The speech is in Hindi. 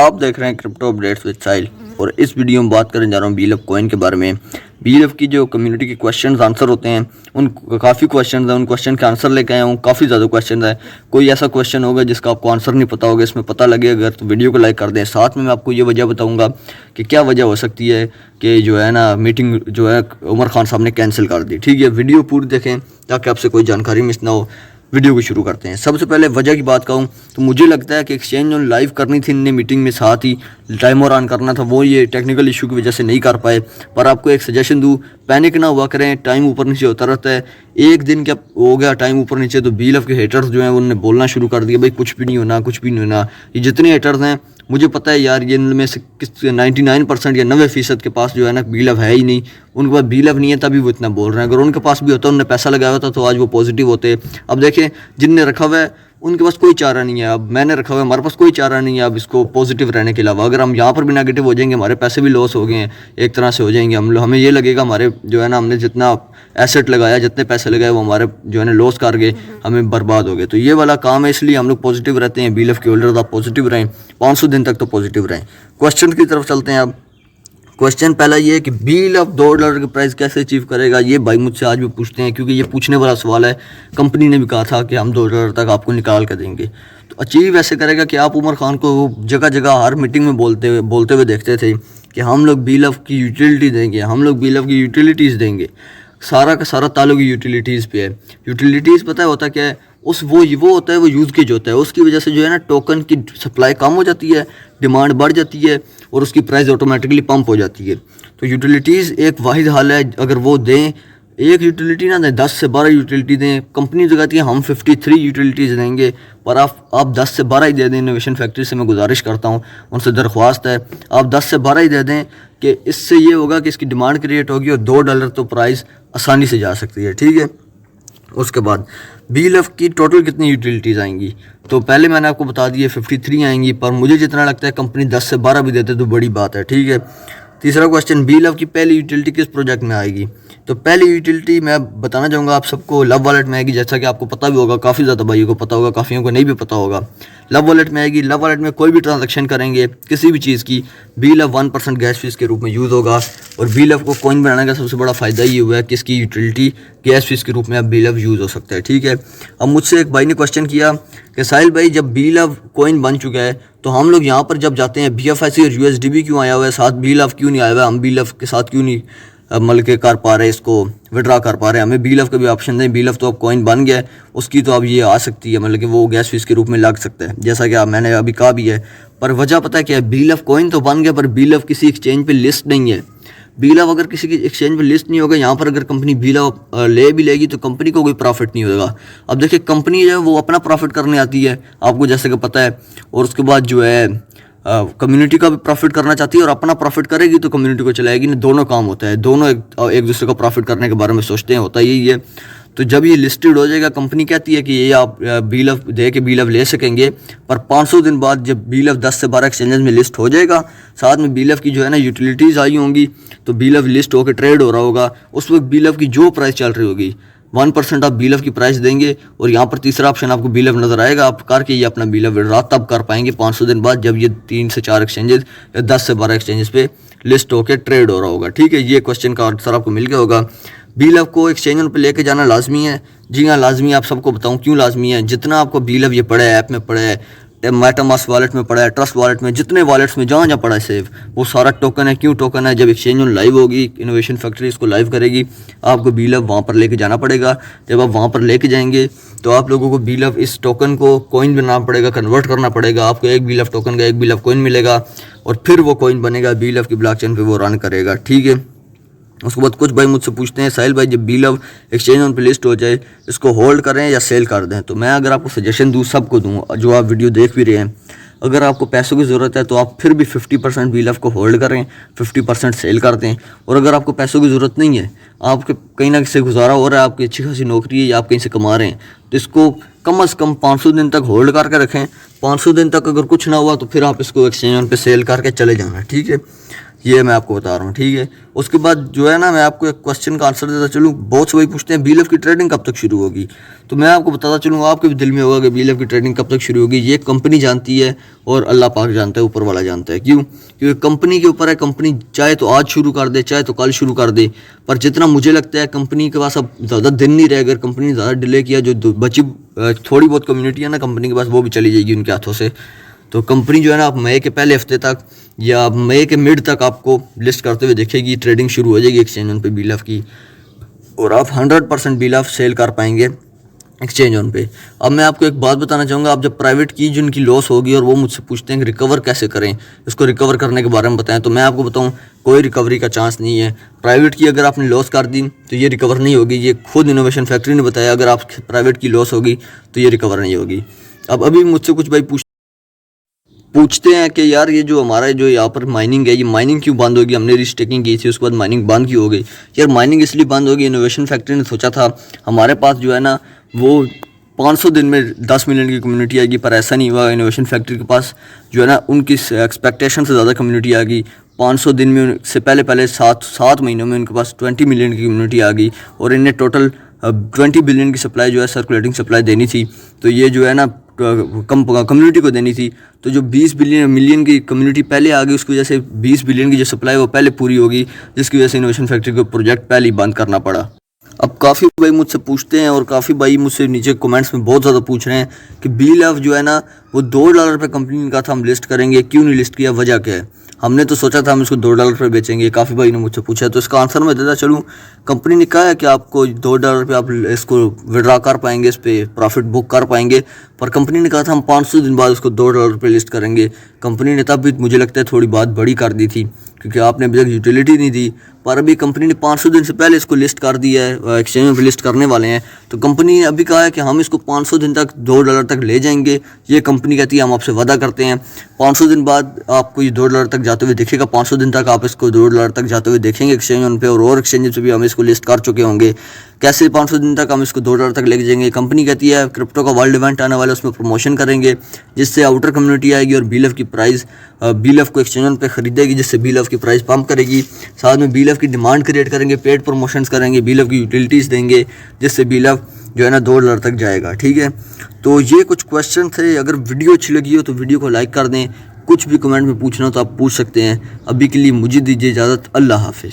आप देख रहे हैं क्रिप्टो अपडेट्स विद साहिल और इस वीडियो में बात करने जा रहा हूँ बीएलएफ कॉइन के बारे में। बीएलएफ की जो कम्युनिटी के क्वेश्चंस आंसर होते हैं उन काफ़ी क्वेश्चंस हैं, उन क्वेश्चन के आंसर लेके आया हूँ। काफ़ी ज़्यादा क्वेश्चन है। कोई ऐसा क्वेश्चन होगा जिसका आपको आंसर नहीं पता होगा, इसमें पता लगे अगर तो वीडियो को लाइक कर दें। साथ में मैं आपको ये वजह बताऊँगा कि क्या वजह हो सकती है कि जो है ना मीटिंग जो है उमर खान साहब ने कैंसिल कर दी। ठीक है, वीडियो पूरी देखें ताकि आपसे कोई जानकारी मिस ना हो। वीडियो को शुरू करते हैं। सबसे पहले वजह की बात कहूँ तो मुझे लगता है कि एक्सचेंज ऑन लाइव करनी थी इनने मीटिंग में, साथ ही टाइमर ऑन करना था, वो ये टेक्निकल इशू की वजह से नहीं कर पाए। पर आपको एक सजेशन दूँ, पैनिक ना हुआ करें, टाइम ऊपर नीचे होता रहता है। एक दिन क्या हो गया टाइम ऊपर नीचे तो बीएलएफ के हेटर्स जो हैं उन्होंने बोलना शुरू कर दिया, भाई कुछ भी नहीं होना, कुछ भी नहीं होना। ये जितने हेटर्स हैं मुझे पता है यार, ये इनमें से 99% या 90% के पास जो है ना बीएलएफ है ही नहीं। उनके पास बीएलएफ नहीं है तभी वो इतना बोल रहे हैं। अगर उनके पास भी होता, उन्होंने पैसा लगाया होता तो आज वो पॉजिटिव होते। अब देखें, जिनने रखा हुआ है उनके पास कोई चारा नहीं है। अब मैंने रखा हुआ है, हमारे पास कोई चारा नहीं है अब इसको पॉजिटिव रहने के अलावा। अगर हम यहाँ पर भी नेगेटिव हो जाएंगे, हमारे पैसे भी लॉस हो गए हैं, एक तरह से हो जाएंगे। हमें ये लगेगा हमारे जो है ना हमने जितना एसेट लगाया, जितने पैसे लगाए वो हमारे जो है ना लॉस कर गए, हमें बर्बाद हो गए। तो ये वाला काम है, इसलिए हम लोग पॉजिटिव रहते हैं। बीएलएफ के होल्डर्स आप पॉजिटिव रहें, 500 दिन तक तो पॉजिटिव रहें। क्वेश्चन की तरफ चलते हैं अब। क्वेश्चन पहला ये है कि बीएलएफ $2 की प्राइस कैसे अचीव करेगा। ये भाई मुझसे आज भी पूछते हैं, क्योंकि ये पूछने वाला सवाल है। कंपनी ने भी कहा था कि हम $2 तक आपको निकाल कर देंगे। तो अचीव ऐसे करेगा कि आप उमर खान को जगह जगह हर मीटिंग में बोलते हुए देखते थे कि हम लोग बीएलएफ की यूटिलिटी देंगे, हम लोग बीएलएफ की यूटिलिटीज़ देंगे। सारा का सारा ताल्लुक यूटिलिटीज़ पे है। यूटिलिटीज़ पता है होता क्या है, वो होता है, वो यूज़ केज होता है। उसकी वजह से जो है ना टोकन की सप्लाई कम हो जाती है, डिमांड बढ़ जाती है और उसकी प्राइस ऑटोमेटिकली पंप हो जाती है। तो यूटिलिटीज़ एक वाहिद हल है, अगर वो दें, एक यूटिलिटी ना दें, 10 से 12 यूटिलिटी दें। कंपनी जो कहती है हम 53 यूटिलिटीज़ देंगे, पर आप 10 से 12 ही दे दें। इनोवेशन फैक्ट्री से मैं गुजारिश करता हूँ, उनसे दरख्वास्त है आप 10 से 12 ही दे दें कि इससे ये होगा कि इसकी डिमांड क्रिएट होगी और $2 तो प्राइस आसानी से जा सकती है। ठीक है, उसके बाद बीएलएफ की टोटल कितनी यूटिलिटीज़ आएंगी, तो पहले मैंने आपको बता दिया 53 आएंगी, पर मुझे जितना लगता है कंपनी 10 से 12 भी देते तो बड़ी बात है। ठीक है, तीसरा क्वेश्चन, बीएलएफ की पहली यूटिलिटी किस प्रोजेक्ट में आएगी। तो पहली यूटिलिटी मैं बताना चाहूँगा आप सबको, लव वॉलेट में आएगी। जैसा कि आपको पता भी होगा, काफ़ी ज़्यादा भाइयों को पता होगा, काफ़ियों को नहीं भी पता होगा। लव वॉलेट में आएगी। लव वॉलेट में कोई भी ट्रांजैक्शन करेंगे किसी भी चीज़ की, बीएलएफ 1% गैस फीस के रूप में यूज़ होगा। और बीएलएफ को कॉइन बनाने का सबसे बड़ा फ़ायदा ये हुआ है कि इसकी यूटिलिटी गैस फीस के रूप में अब बीएलएफ यूज़ हो सकता है। ठीक है, अब मुझसे एक भाई ने क्वेश्चन किया कि साहिल भाई जब बीएलएफ कॉइन बन चुका है तो हम लोग यहाँ पर जब जाते हैं बीएफआईसी और यूएसडीबी क्यों आया हुआ है, साथ बीएलएफ क्यों नहीं आया हुआ है, हम बीएलएफ के साथ क्यों नहीं मतलब के कर पा रहे हैं, इसको विड्रा कर पा रहे हैं। हमें बीएलएफ का भी ऑप्शन दें। बीएलएफ तो अब कॉइन बन गया है, उसकी तो अब ये आ सकती है, मतलब कि वो गैस फीस के रूप में लग सकता है, जैसा कि मैंने अभी कहा भी है। पर वजह पता है क्या है, बीएलएफ कॉइन तो बन गया पर बीएलएफ किसी एक्सचेंज पे लिस्ट नहीं है। बीएलएफ अगर किसी की एक्सचेंज पे लिस्ट नहीं होगा, यहाँ पर अगर कंपनी बीएलएफ ले भी लेगी तो कंपनी को कोई प्रॉफिट नहीं होगा। अब देखिए, कंपनी जो है वो अपना प्रॉफिट करने आती है, आपको जैसे कि पता है, और उसके बाद जो है कम्युनिटी का भी प्रॉफिट करना चाहती है, और अपना प्रॉफिट करेगी तो कम्युनिटी को चलाएगी ना। दोनों काम होता है, दोनों एक दूसरे को प्रॉफिट करने के बारे में सोचते हैं, होता यही है। तो जब ये लिस्टेड हो जाएगा, कंपनी कहती है कि ये आप बीएलएफ दे के बीएलएफ ले सकेंगे, पर 500 दिन बाद जब बीएलएफ 10 से 12 एक्सचेंजेस में लिस्ट हो जाएगा, साथ में बीएलएफ की जो है ना यूटिलिटीज़ आई होंगी, तो बीएलएफ लिस्ट होकर ट्रेड हो रहा होगा, उस वक्त बीएलएफ की जो प्राइस चल रही होगी 1% आप बीएलएफ की प्राइस देंगे। और यहाँ पर तीसरा ऑप्शन आपको बीएलएफ नजर आएगा, आप करके ये अपना बीएलएफ विड्रॉ तब कर पाएंगे 500 दिन बाद, जब ये 3 से 4 एक्सचेंजेस या 10 से 12 एक्सचेंजेस पे लिस्ट होकर ट्रेड हो रहा होगा। ठीक है, ये क्वेश्चन का आंसर आपको मिल गया होगा। बीएलएफ को एक्सचेंज पे लेके जाना लाजमी है। जी हाँ, लाजमी है। आप सबको बताऊँ क्यों लाजमी है। जितना आपको बीएलएफ ये पड़ा है, ऐप में पड़ा है, मेटामास्क वॉलेट में पड़ा है, ट्रस्ट वॉलेट में, जितने वॉलेट्स में जहाँ पड़ा है सेव, वो सारा टोकन है। क्यों टोकन है, जब एक्सचेंज ऑन लाइव होगी, इनोवेशन फैक्ट्री इसको लाइव करेगी, आपको बीएलएफ वहाँ पर लेके जाना पड़ेगा। जब आप वहाँ पर लेके जाएंगे तो आप लोगों को बीएलएफ इस टोकन को कॉइन बनाना पड़ेगा, कन्वर्ट करना पड़ेगा। आपको एक बीएलएफ टोकन का एक बीएलएफ कॉइन मिलेगा और फिर वो कॉइन बनेगा, बीएलएफ की ब्लॉकचेन पे वो रन करेगा। ठीक है, उसके बाद कुछ भाई मुझसे पूछते हैं, साहिल भाई जब बीएलएफ एक्सचेंज ऑन पे लिस्ट हो जाए, इसको होल्ड करें या सेल कर दें। तो मैं अगर आपको सजेशन दूँ, सबको दूँ जो आप वीडियो देख भी रहे हैं, अगर आपको पैसों की ज़रूरत है तो आप फिर भी 50% बीएलएफ को होल्ड करें, 50% सेल कर दें। और अगर आपको पैसों की ज़रूरत नहीं है, आपके कहीं ना कहीं गुजारा हो रहा है, आपकी अच्छी खासी नौकरी है या आप कहीं से कमा रहे हैं, तो इसको कम से कम 500 दिन तक होल्ड करके रखें। 500 दिन तक अगर कुछ ना हुआ तो फिर आप इसको एक्सचेंज ऑन पे सेल करके चले जाना। ठीक है, ये मैं आपको बता रहा हूँ, ठीक है। उसके बाद जो है ना, मैं आपको एक क्वेश्चन का आंसर देता चलूँ। बहुत से भाई पूछते हैं BLF की ट्रेडिंग कब तक शुरू होगी, तो मैं आपको बताता चलूँ, आपके भी दिल में होगा कि BLF की ट्रेडिंग कब तक शुरू होगी। ये कंपनी जानती है और अल्लाह पाक जानता है, ऊपर वाला जानता है। क्यों? क्योंकि कंपनी के ऊपर है। कंपनी चाहे तो आज शुरू कर दे, चाहे तो कल शुरू कर दे, पर जितना मुझे लगता है कंपनी के पास अब ज़्यादा दिन नहीं रहे। अगर कंपनी ने ज़्यादा डिले किया, जो बची थोड़ी बहुत कम्युनिटी है ना कंपनी के पास, वो भी चली जाएगी उनके हाथों से। तो कंपनी जो है ना, आप मई के पहले हफ्ते तक या मई के मिड तक आपको लिस्ट करते हुए देखेगी, ट्रेडिंग शुरू हो जाएगी एक्सचेंज ऑन पे BLF की, और आप 100% BLF सेल कर पाएंगे एक्सचेंज ऑन पे। अब मैं आपको एक बात बताना चाहूँगा, आप जब प्राइवेट की जिनकी लॉस होगी और वो मुझसे पूछते हैं कि रिकवर कैसे करें, इसको रिकवर करने के बारे में बताएं, तो मैं आपको बताऊँ कोई रिकवरी का चांस नहीं है। प्राइवेट की अगर आपने लॉस कर दी तो ये रिकवर नहीं होगी। ये खुद इनोवेशन फैक्ट्री ने बताया, अगर आप प्राइवेट की लॉस होगी तो ये रिकवर नहीं होगी। अब अभी मुझसे कुछ भाई पूछते हैं कि यार ये जो हमारा जो यहाँ पर माइनिंग है, ये माइनिंग क्यों बंद होगी? हमने रिस्टेकिंग की थी, उसके बाद माइनिंग बंद क्यों हो गई? यार माइनिंग इसलिए बंद होगी, इनोवेशन फैक्ट्री ने सोचा था हमारे पास जो है ना वो 500 दिन में 10 मिलियन की कम्युनिटी आएगी, पर ऐसा नहीं हुआ। इनोवेशन फैक्ट्री के पास जो है ना उनकी एक्सपेक्टेशन से ज़्यादा कम्युनिटी आ गई। 500 दिन में से पहले 7 महीनों में उनके पास 20 मिलियन की कम्युनिटी आ गई, और इन्हें टोटल 20 बिलियन की सप्लाई जो है सर्कुलेटिंग सप्लाई देनी थी। तो ये जो है ना कम्युनिटी को देनी थी। तो जो 20 मिलियन की कम्युनिटी पहले आ गई, उसकी वजह से 20 बिलियन की जो सप्लाई वो पहले पूरी होगी, जिसकी वजह से इनोवेशन फैक्ट्री को प्रोजेक्ट पहले ही बंद करना पड़ा। अब काफ़ी भाई मुझसे पूछते हैं, और काफ़ी भाई मुझसे नीचे कमेंट्स में बहुत ज़्यादा पूछ रहे हैं कि BLF जो है ना वो $2 पे कंपनी ने कहा था हम लिस्ट करेंगे, क्यों नहीं लिस्ट किया, वजह क्या है? हमने तो सोचा था हम इसको $2 पे बेचेंगे। काफ़ी भाई ने मुझसे पूछा है, तो इसका आंसर मैं देता चलूँ। कंपनी ने कहा है कि आपको $2 पे आप इसको विड्रा कर पाएंगे, इस पर प्रॉफिट बुक कर पाएंगे, पर कंपनी ने कहा था हम 500 दिन बाद उसको $2 पे लिस्ट करेंगे। कंपनी ने तब भी मुझे लगता है थोड़ी बात बड़ी कर दी थी, क्योंकि आपने अभी तक यूटिलिटी नहीं दी। पर अभी कंपनी ने 500 दिन से पहले इसको लिस्ट कर दिया है, एक्सचेंज में लिस्ट करने वाले हैं। तो कंपनी ने अभी कहा है कि हम इसको 500 दिन तक $2 तक ले जाएंगे। ये कंपनी कहती है हम आपसे वादा करते हैं। 500 दिन बाद आपको ये $2 तक जाते हुए दिखेगा। 500 दिन तक आप इसको $2 तक जाते हुए देखेंगे एक्सचेंज ऑन पे, और एक्सचेंज से भी हम इसको लिस्ट कर चुके होंगे। कैसे 500 दिन तक हम इसको $2 तक ले जाएंगे? कंपनी कहती है क्रिप्टो का वर्ल्ड इवेंट आने वाला है, उसमें प्रमोशन करेंगे, जिससे आउटर कम्युनिटी आएगी और BLF की प्राइस BLF को एक्सचेंज ऑन पे खरीदेगी, जिससे BLF की प्राइस पंप करेगी। साथ में BLF की डिमांड क्रिएट करेंगे, पेड प्रमोशंस करेंगे, BLF की यूटिलिटीज़ देंगे, जिससे BLF जो है ना $2 तक जाएगा, ठीक है। तो ये कुछ क्वेश्चन थे। अगर वीडियो अच्छी लगी हो तो वीडियो को लाइक कर दें। कुछ भी कमेंट में पूछना हो तो आप पूछ सकते हैं। अभी के लिए मुझे दीजिए इजाज़त। अल्लाह हाफिज़।